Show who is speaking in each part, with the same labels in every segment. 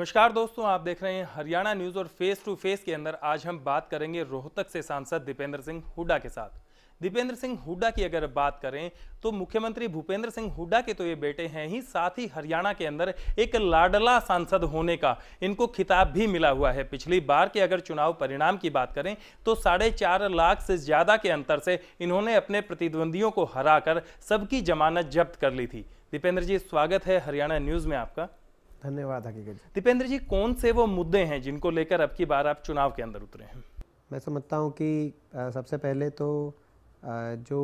Speaker 1: नमस्कार दोस्तों, आप देख रहे हैं हरियाणा न्यूज़ और फेस टू फेस के अंदर आज हम बात करेंगे रोहतक से सांसद दीपेंद्र सिंह हुड्डा के साथ। दीपेंद्र सिंह हुड्डा की अगर बात करें तो मुख्यमंत्री भूपेंद्र सिंह हुड्डा के तो ये बेटे हैं ही, साथ ही हरियाणा के अंदर एक लाडला सांसद होने का इनको खिताब भी मिला हुआ है। पिछली बार के अगर चुनाव परिणाम की बात करें तो 4.5 लाख से ज्यादा के अंतर से इन्होंने अपने प्रतिद्वंदियों को हराकर सबकी जमानत जब्त कर ली थी। दीपेंद्र जी, स्वागत है हरियाणा न्यूज़ में आपका।
Speaker 2: धन्यवाद। हकीकत
Speaker 1: दीपेंद्र जी, कौन से वो मुद्दे हैं जिनको लेकर अब की बार आप चुनाव के अंदर उतरे हैं?
Speaker 2: मैं समझता हूँ कि सबसे पहले तो जो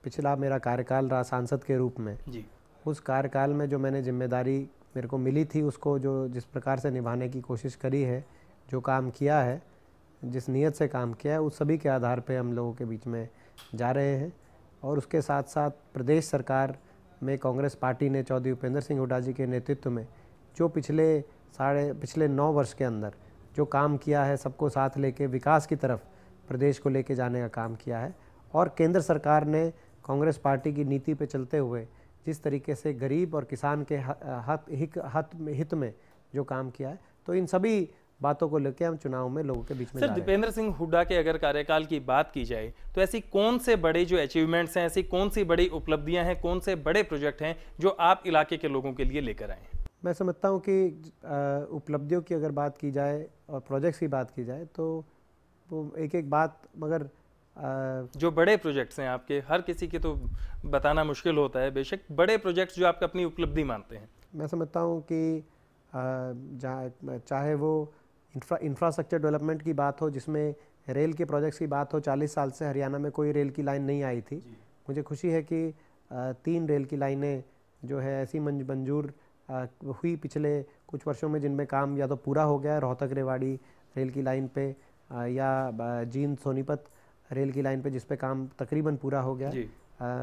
Speaker 2: पिछला मेरा कार्यकाल रहा सांसद के रूप में
Speaker 1: जी,
Speaker 2: उस कार्यकाल में जो मैंने जिम्मेदारी मेरे को मिली थी उसको जो जिस प्रकार से निभाने की कोशिश करी है, जो काम किया है, जिस नीयत से काम किया है, उस सभी के आधार पे हम लोगों के बीच में जा रहे हैं। और उसके साथ साथ प्रदेश सरकार में कांग्रेस पार्टी ने चौधरी भूपेंद्र सिंह हुड्डा जी के नेतृत्व में जो पिछले 9 वर्ष के अंदर जो काम किया है, सबको साथ लेके विकास की तरफ प्रदेश को लेके जाने का काम किया है। और केंद्र सरकार ने कांग्रेस पार्टी की नीति पे चलते हुए जिस तरीके से गरीब और किसान के हित में जो काम किया है, तो इन सभी बातों को लेकर हम चुनाव में लोगों के बीच में जा रहे हैं।
Speaker 1: दीपेंद्र सिंह हुड्डा के अगर कार्यकाल की बात की जाए तो ऐसी कौन से बड़े जो अचीवमेंट्स हैं, ऐसी कौन सी बड़ी उपलब्धियां हैं, कौन से बड़े प्रोजेक्ट हैं जो आप इलाके के लोगों के लिए लेकर आए हैं?
Speaker 2: मैं समझता हूँ कि उपलब्धियों की अगर बात की जाए और प्रोजेक्ट्स की बात की जाए तो वो एक बात, मगर
Speaker 1: जो बड़े प्रोजेक्ट्स हैं आपके, हर किसी के तो बताना मुश्किल होता है, बेशक बड़े प्रोजेक्ट्स जो आप अपनी उपलब्धि मानते हैं।
Speaker 2: मैं समझता हूँ कि चाहे वो इंफ्रास्ट्रक्चर डेवलपमेंट की बात हो, जिसमें रेल के प्रोजेक्ट्स की बात हो। 40 साल से हरियाणा में कोई रेल की लाइन नहीं आई थी। मुझे खुशी है कि 3 रेल की लाइनें जो है ऐसी मंजूर हुई पिछले कुछ वर्षों में, जिनमें काम या तो पूरा हो गया है रोहतक रेवाड़ी रेल की लाइन पे, या जींद सोनीपत रेल की लाइन पे जिस पे काम तकरीबन पूरा हो गया।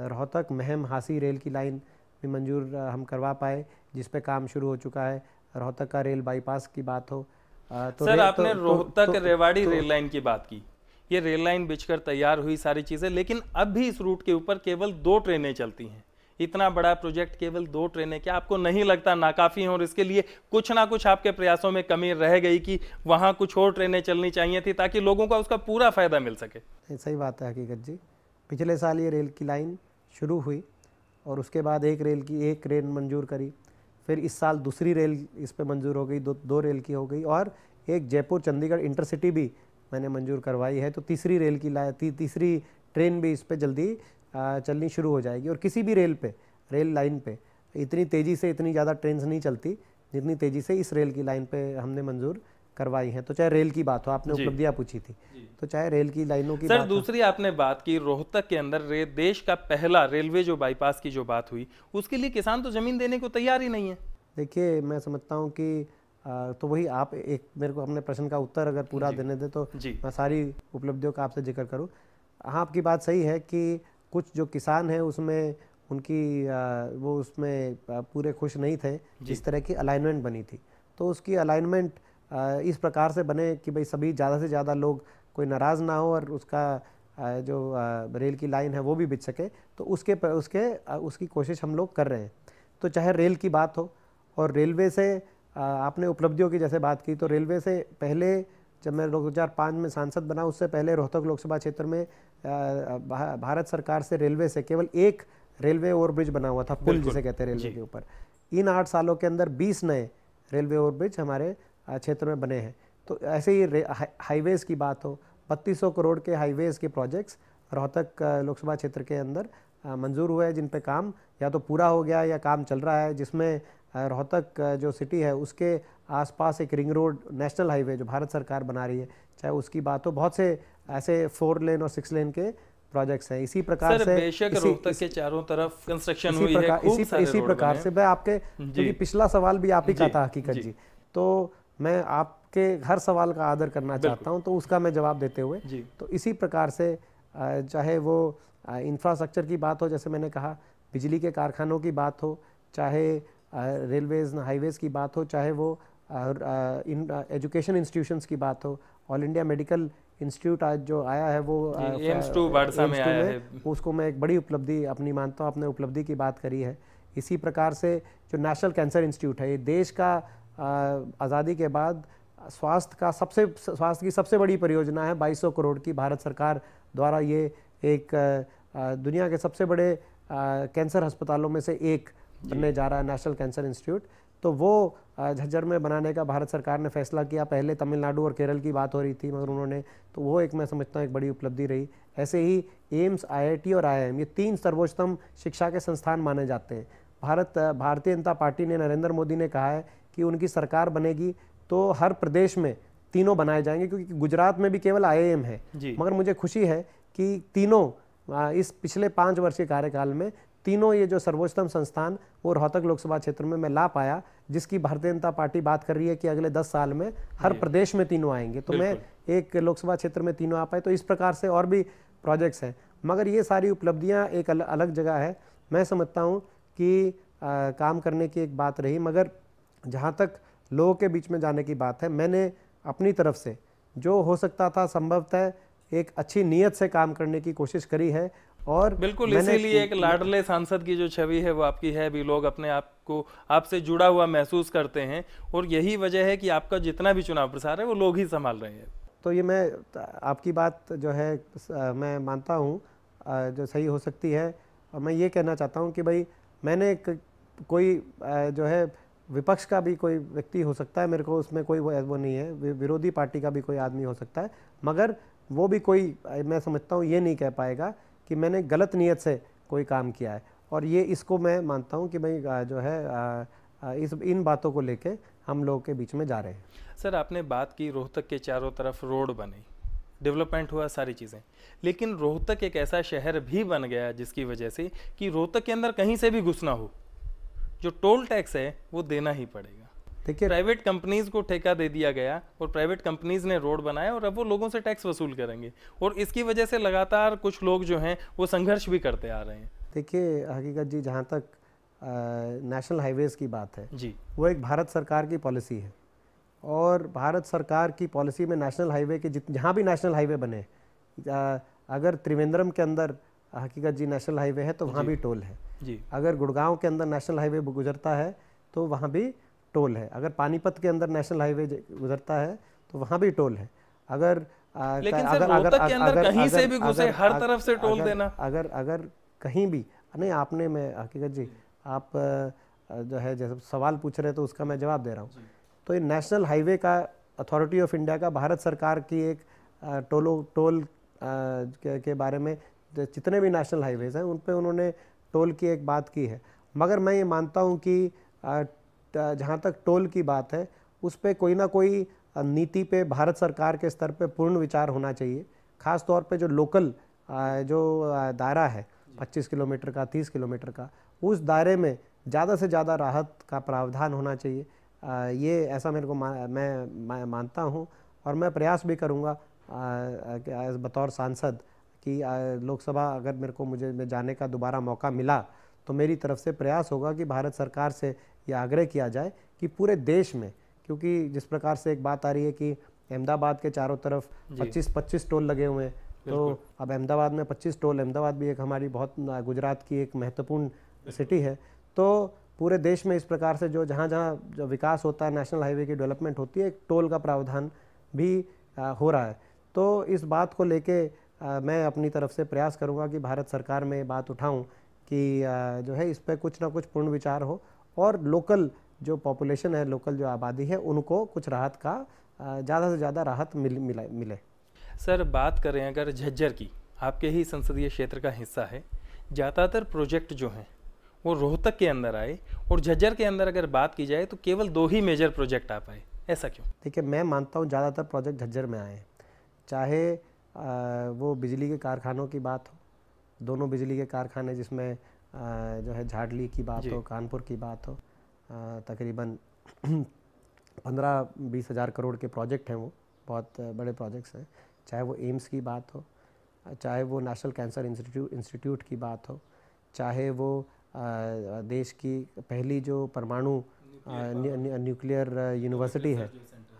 Speaker 2: रोहतक महम हासी रेल की लाइन भी मंजूर हम करवा पाए, जिस पे काम शुरू हो चुका है। रोहतक का रेल बाईपास की बात हो
Speaker 1: तो सर, आपने रोहतक रेवाड़ी रेल लाइन की बात की। ये रेल लाइन बिछकर तैयार हुई सारी चीजें, लेकिन अब भी इस रूट के ऊपर केवल 2 ट्रेनें चलती हैं। इतना बड़ा प्रोजेक्ट, केवल 2 ट्रेनें, क्या आपको नहीं लगता नाकाफी हैं और इसके लिए कुछ ना कुछ आपके प्रयासों में कमी रह गई कि वहां कुछ और ट्रेनें चलनी चाहिए थी ताकि लोगों को उसका पूरा फायदा मिल सके?
Speaker 2: सही बात है हकीकत जी। पिछले साल ये रेल की लाइन शुरू हुई और उसके बाद एक रेल मंजूर करी, फिर इस साल दूसरी रेल इस पर मंजूर हो गई, दो रेल की हो गई, और एक जयपुर चंडीगढ़ इंटरसिटी भी मैंने मंजूर करवाई है। तो तीसरी तीसरी ट्रेन भी इस पर जल्दी चलनी शुरू हो जाएगी। और किसी भी रेल लाइन पे इतनी तेज़ी से इतनी ज़्यादा ट्रेन नहीं चलती जितनी तेज़ी से इस रेल की लाइन पे हमने मंजूर करवाई है। तो चाहे रेल की बात हो, आपने उपलब्धियां पूछी थी, तो चाहे रेल की लाइनों की
Speaker 1: सर, दूसरी आपने बात की रोहतक के अंदर देश का पहला रेलवे जो बाईपास की जो बात हुई, उसके लिए किसान तो जमीन देने को तैयार ही नहीं है।
Speaker 2: देखिए, मैं समझता हूँ कि तो वही आप मेरे को अपने प्रश्न का उत्तर अगर पूरा देने दे तो मैं सारी उपलब्धियों का आपसे जिक्र करूँ। हाँ, आपकी बात सही है कि कुछ जो किसान हैं उसमें वो उसमें पूरे खुश नहीं थे जिस तरह की अलाइनमेंट बनी थी। तो उसकी अलाइनमेंट इस प्रकार से बने कि भाई सभी ज़्यादा से ज़्यादा लोग कोई नाराज़ ना हो और उसका जो रेल की लाइन है वो भी बिछ सके। तो उसकी कोशिश हम लोग कर रहे हैं। तो चाहे रेल की बात हो, और रेलवे से आपने उपलब्धियों की जैसे बात की, तो रेलवे से पहले जब मैं 2005 में सांसद बना, उससे पहले रोहतक लोकसभा क्षेत्र में भारत सरकार से रेलवे से केवल एक रेलवे ओवरब्रिज बना हुआ था, पुल जिसे कहते हैं रेलवे के ऊपर। इन 8 सालों के अंदर 20 नए रेलवे ओवरब्रिज हमारे क्षेत्र में बने हैं। तो ऐसे ही हाईवेज़ की बात हो, 3200 करोड़ के हाईवेज़ के प्रोजेक्ट्स रोहतक लोकसभा क्षेत्र के अंदर मंजूर हुए हैं, जिन पे काम या तो पूरा हो गया या काम चल रहा है। जिसमें रोहतक जो सिटी है उसके आसपास एक रिंग रोड नेशनल हाईवे जो भारत सरकार बना रही है, चाहे उसकी बात हो, बहुत से ऐसे 4 लेन और 6 लेन के प्रोजेक्ट्स हैं। इसी प्रकार से
Speaker 1: बेशक रोहतक के चारों तरफ कंस्ट्रक्शन हुई है,
Speaker 2: इसी प्रकार से मैं आपके, क्योंकि पिछला सवाल भी आप ही का था हकीकत जी, तो मैं आपके हर सवाल का आदर करना चाहता हूं, तो उसका मैं जवाब देते हुए, तो इसी प्रकार से चाहे वो इंफ्रास्ट्रक्चर की बात हो, जैसे मैंने कहा, बिजली के कारखानों की बात हो, चाहे रेलवेज हाईवेज़ की बात हो, चाहे वो एजुकेशन इंस्टीट्यूशंस की बात हो। ऑल इंडिया मेडिकल इंस्टीट्यूट आज जो आया है वो
Speaker 1: एम्स 2 बाड़सा में आया है,
Speaker 2: उसको मैं एक बड़ी उपलब्धि अपनी मानता हूँ। अपने उपलब्धि की बात करी है। इसी प्रकार से जो नेशनल कैंसर इंस्टीट्यूट है, ये देश का आज़ादी के बाद स्वास्थ्य की सबसे बड़ी परियोजना है। 2200 करोड़ की भारत सरकार द्वारा ये एक दुनिया के सबसे बड़े कैंसर अस्पतालों में से एक बनने जा रहा है, नेशनल कैंसर इंस्टीट्यूट। तो वो झज्जर में बनाने का भारत सरकार ने फैसला किया। पहले तमिलनाडु और केरल की बात हो रही थी, मगर उन्होंने, तो वो एक मैं समझता हूँ एक बड़ी उपलब्धि रही। ऐसे ही एम्स, IIT और IIM, ये 3 सर्वोच्चतम शिक्षा के संस्थान माने जाते हैं। भारतीय जनता पार्टी ने, नरेंद्र मोदी ने कहा है कि उनकी सरकार बनेगी तो हर प्रदेश में तीनों बनाए जाएंगे, क्योंकि गुजरात में भी केवल IIM है। मगर मुझे खुशी है कि तीनों इस पिछले 5 वर्ष के कार्यकाल में तीनों ये जो सर्वोच्चतम संस्थान वो रोहतक लोकसभा क्षेत्र में मैं ला पाया, जिसकी भारतीय जनता पार्टी बात कर रही है कि अगले 10 साल में हर प्रदेश में तीनों आएंगे। तो मैं एक लोकसभा क्षेत्र में तीनों आ पाए। तो इस प्रकार से और भी प्रोजेक्ट्स हैं, मगर ये सारी उपलब्धियां एक अलग जगह है। मैं समझता हूँ कि काम करने की एक बात रही, मगर जहाँ तक लोगों के बीच में जाने की बात है, मैंने अपनी तरफ से जो हो सकता था संभवतः एक अच्छी नीयत से काम करने की कोशिश करी है। और
Speaker 1: बिल्कुल इसीलिए एक लाडले सांसद की जो छवि है वो आपकी है भी, लोग अपने आप को आपसे जुड़ा हुआ महसूस करते हैं, और यही वजह है कि आपका जितना भी चुनाव प्रसार है वो लोग ही संभाल रहे हैं।
Speaker 2: तो ये मैं आपकी बात जो है मैं मानता हूँ जो सही हो सकती है। और मैं ये कहना चाहता हूँ कि भाई मैंने कोई जो है विपक्ष का भी कोई व्यक्ति हो सकता है, मेरे को उसमें कोई वो नहीं है, विरोधी पार्टी का भी कोई आदमी हो सकता है, मगर वो भी कोई, मैं समझता हूँ ये नहीं कह पाएगा कि मैंने गलत नीयत से कोई काम किया है। और ये इसको मैं मानता हूँ कि भाई जो है इन बातों को लेके हम लोगों के बीच में जा रहे हैं।
Speaker 1: सर, आपने बात की रोहतक के चारों तरफ रोड बनी, डेवलपमेंट हुआ, सारी चीज़ें, लेकिन रोहतक एक ऐसा शहर भी बन गया जिसकी वजह से कि रोहतक के अंदर कहीं से भी घुसना हो, जो टोल टैक्स है वो देना ही पड़ेगा। देखिए, प्राइवेट कंपनीज को ठेका दे दिया गया और प्राइवेट कंपनीज ने रोड बनाया और अब वो लोगों से टैक्स वसूल करेंगे, और इसकी वजह से लगातार कुछ लोग जो हैं वो संघर्ष भी करते आ रहे हैं।
Speaker 2: देखिए हकीकत जी, जहाँ तक नेशनल हाईवेज की बात है
Speaker 1: जी,
Speaker 2: वो एक भारत सरकार की पॉलिसी है, और भारत सरकार की पॉलिसी में नेशनल हाईवे के जहाँ भी नेशनल हाईवे बने, अगर त्रिवेंद्रम के अंदर हकीकत जी नेशनल हाईवे है तो वहाँ भी टोल है
Speaker 1: जी।
Speaker 2: अगर गुड़गांव के अंदर नेशनल हाईवे गुजरता है तो वहाँ भी टोल है। अगर पानीपत के अंदर नेशनल हाईवे गुजरता है तो वहाँ भी टोल है। अगर
Speaker 1: लेकिन सर, रोहतक के अंदर कहीं से भी घुसे हर तरफ से टोल देना,
Speaker 2: अगर कहीं भी नहीं, आपने, मैं हकीकत जी आप जो है जैसे सवाल पूछ रहे तो उसका मैं जवाब दे रहा हूँ। तो ये नेशनल हाईवे का अथॉरिटी ऑफ इंडिया का भारत सरकार की एक टोल के बारे में जितने भी नेशनल हाईवेज हैं उन पे उन्होंने टोल की एक बात की है। मगर मैं ये मानता हूँ कि जहाँ तक टोल की बात है उस पे कोई ना कोई नीति पे भारत सरकार के स्तर पे पूर्ण विचार होना चाहिए। ख़ास तौर पे जो लोकल जो दायरा है 25 किलोमीटर का, 30 किलोमीटर का, उस दायरे में ज़्यादा से ज़्यादा राहत का प्रावधान होना चाहिए। ये ऐसा मेरे को मैं मानता हूँ, और मैं प्रयास भी करूँगा बतौर सांसद कि लोकसभा अगर मेरे को मुझे जाने का दोबारा मौका मिला तो मेरी तरफ से प्रयास होगा कि भारत सरकार से ये आग्रह किया जाए कि पूरे देश में, क्योंकि जिस प्रकार से एक बात आ रही है कि अहमदाबाद के चारों तरफ 25 टोल लगे हुए हैं, तो अब अहमदाबाद में 25 टोल, अहमदाबाद भी एक हमारी बहुत गुजरात की एक महत्वपूर्ण सिटी है, तो पूरे देश में इस प्रकार से जो जहाँ जो विकास होता है, नेशनल हाईवे की डेवलपमेंट होती है, एक टोल का प्रावधान भी हो रहा है। तो इस बात को लेके मैं अपनी तरफ से प्रयास करूँगा कि भारत सरकार में बात उठाऊँ कि जो है इस पर कुछ ना कुछ पूर्ण विचार हो, और लोकल जो पॉपुलेशन है, लोकल जो आबादी है, उनको कुछ राहत का ज़्यादा से ज़्यादा राहत मिले।
Speaker 1: सर, बात करें अगर झज्जर की, आपके ही संसदीय क्षेत्र का हिस्सा है, ज़्यादातर प्रोजेक्ट जो हैं वो रोहतक के अंदर आए, और झज्जर के अंदर अगर बात की जाए तो केवल 2 ही मेजर प्रोजेक्ट आ पाए, ऐसा क्यों?
Speaker 2: देखिए, मैं मानता हूँ ज़्यादातर प्रोजेक्ट झज्जर में आए, चाहे वो बिजली के कारखानों की बात हो, दोनों बिजली के कारखाने जिसमें जो है झाड़ली की बात हो, कानपुर की बात हो, तकरीबन 15-20 हज़ार करोड़ के प्रोजेक्ट हैं, वो बहुत बड़े प्रोजेक्ट्स हैं। चाहे वो एम्स की बात हो, चाहे वो नेशनल कैंसर इंस्टीट्यूट की बात हो, चाहे वो देश की पहली जो परमाणु न्यूक्लियर यूनिवर्सिटी है,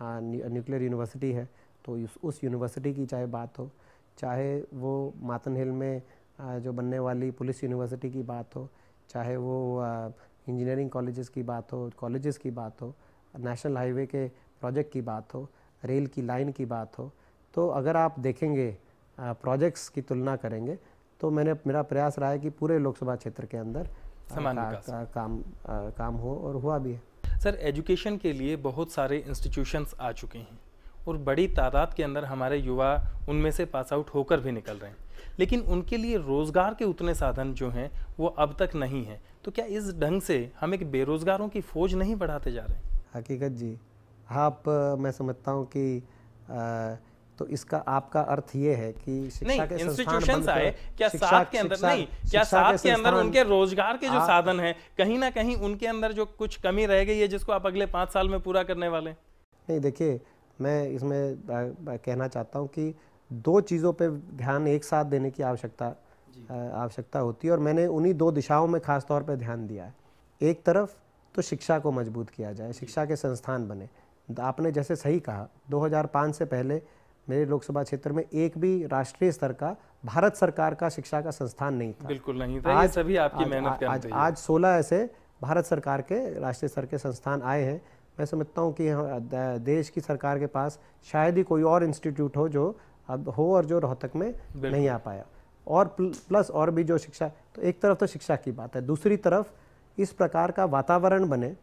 Speaker 2: हाँ न्यूक्लियर यूनिवर्सिटी है, तो उस यूनिवर्सिटी की चाहे बात हो, चाहे वो मातन हिल में जो बनने वाली पुलिस यूनिवर्सिटी की बात हो, चाहे वो इंजीनियरिंग कॉलेजेस की बात हो, नेशनल हाईवे के प्रोजेक्ट की बात हो, रेल की लाइन की बात हो, तो अगर आप देखेंगे प्रोजेक्ट्स की तुलना करेंगे तो मेरा प्रयास रहा है कि पूरे लोकसभा क्षेत्र के अंदर काम हो और हुआ भी है।
Speaker 1: सर, एजुकेशन के लिए बहुत सारे इंस्टीट्यूशंस आ चुके हैं और बड़ी तादाद के अंदर हमारे युवा उनमें से पास आउट होकर भी निकल रहे हैं, लेकिन उनके लिए रोज़गार के उतने साधन जो हैं वो अब तक नहीं हैं। तो क्या इस ढंग से हम एक बेरोज़गारों की फौज नहीं बढ़ाते जा रहे हैं?
Speaker 2: हकीकत जी, मैं समझता हूँ कि तो इसका आपका अर्थ ये है कि शिक्षा के
Speaker 1: इंस्टीट्यूशंस आए, क्या साथ के अंदर नहीं, क्या साथ के अंदर उनके रोजगार के जो साधन हैं कहीं ना कहीं उनके अंदर जो कुछ कमी रह गई है जिसको आप अगले 5 साल में पूरा करने वाले?
Speaker 2: नहीं, देखिए, मैं इसमें कहना चाहता हूँ कि 2 चीज़ों पे ध्यान एक साथ देने की आवश्यकता होती है और मैंने उन्हीं 2 दिशाओं में खास तौर पे ध्यान दिया है। एक तरफ तो शिक्षा को मजबूत किया जाए, शिक्षा के संस्थान बने। आपने जैसे सही कहा, 2005 से पहले मेरे लोकसभा क्षेत्र में एक भी राष्ट्रीय स्तर का भारत सरकार का शिक्षा का संस्थान नहीं था।
Speaker 1: बिल्कुल नहीं था। ये सभी आपकी मेहनत का नतीजा है।
Speaker 2: आज 16 ऐसे भारत सरकार के राष्ट्रीय स्तर के संस्थान आए हैं। मैं समझता हूँ कि देश की सरकार के पास शायद ही कोई और इंस्टीट्यूट हो जो अब हो और जो रोहतक में नहीं आ पाया। और प्लस और भी जो शिक्षा, तो एक तरफ तो शिक्षा की बात है, दूसरी तरफ इस प्रकार का वातावरण बने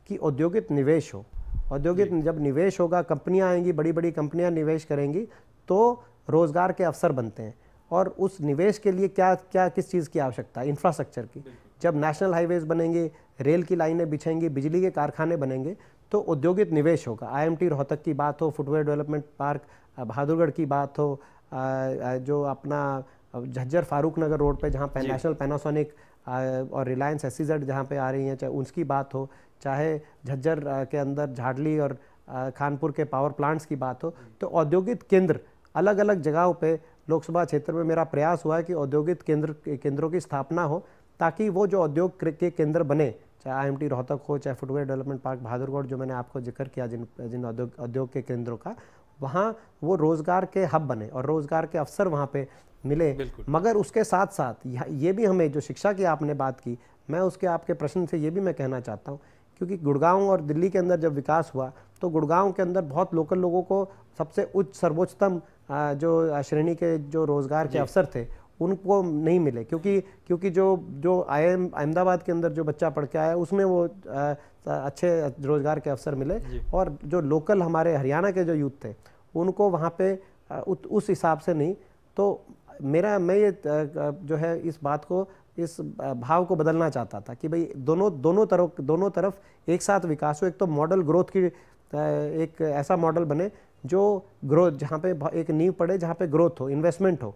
Speaker 2: कि औद्योगिक निवेश हो। औद्योगिक जब निवेश होगा, कंपनियां आएंगी, बड़ी बड़ी कंपनियां निवेश करेंगी तो रोजगार के अवसर बनते हैं। और उस निवेश के लिए किस चीज़ की आवश्यकता है? इंफ्रास्ट्रक्चर की। जब नेशनल हाईवेज बनेंगे, रेल की लाइनें बिछेंगी, बिजली के कारखाने बनेंगे तो औद्योगिक निवेश होगा। IMT रोहतक की बात हो, फुटवेयर डेवलपमेंट पार्क बहादुरगढ़ की बात हो, जो अपना झज्जर फारूक नगर रोड पे जहाँ नेशनल पैनासोनिक और रिलायंस SEZ जहाँ पे आ रही हैं, चाहे उसकी बात हो, चाहे झज्जर के अंदर झाडली और खानपुर के पावर प्लांट्स की बात हो, तो औद्योगिक केंद्र अलग अलग जगहों पे लोकसभा क्षेत्र में मेरा प्रयास हुआ है कि औद्योगिक केंद्रों की स्थापना हो, ताकि वो जो उद्योग के केंद्र बने, चाहे IMT रोहतक हो, चाहे फुटवेयर डेवलपमेंट पार्क बहादुरगढ़ जो मैंने आपको जिक्र किया, जिन उद्योग के केंद्रों का, वहाँ वो रोजगार के हब बने और रोजगार के अवसर वहाँ पे मिले। मगर उसके साथ साथ ये भी हमें, जो शिक्षा की आपने बात की, मैं उसके आपके प्रश्न से ये भी मैं कहना चाहता हूँ, क्योंकि गुड़गांव और दिल्ली के अंदर जब विकास हुआ तो गुड़गांव के अंदर बहुत लोकल लोगों को सबसे उच्च सर्वोच्चतम जो श्रेणी के जो रोजगार के अवसर थे उनको नहीं मिले, क्योंकि जो अहमदाबाद के अंदर जो बच्चा पढ़ के आया उसमें वो अच्छे रोजगार के अवसर मिले, और जो लोकल हमारे हरियाणा के जो यूथ थे उनको वहाँ पे उस हिसाब से नहीं। तो मैं ये जो है इस बात को, इस भाव को बदलना चाहता था कि भाई दोनों तरफ एक साथ विकास हो। एक तो मॉडल ग्रोथ की, एक ऐसा मॉडल बने जो ग्रोथ, जहाँ पे एक नींव पड़े, जहाँ पे ग्रोथ हो, इन्वेस्टमेंट हो,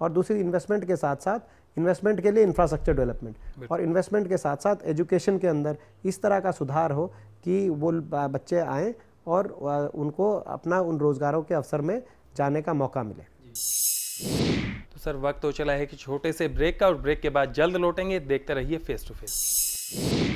Speaker 2: और दूसरी इन्वेस्टमेंट के साथ साथ इन्वेस्टमेंट के लिए इंफ्रास्ट्रक्चर डेवलपमेंट, और इन्वेस्टमेंट के साथ साथ एजुकेशन के अंदर इस तरह का सुधार हो कि वो बच्चे आएँ और उनको अपना उन रोजगारों के अवसर में जाने का मौका मिले।
Speaker 1: तो सर, वक्त हो चला है कि छोटे से ब्रेक का, और ब्रेक के बाद जल्द लौटेंगे। देखते रहिए फेस टू फेस।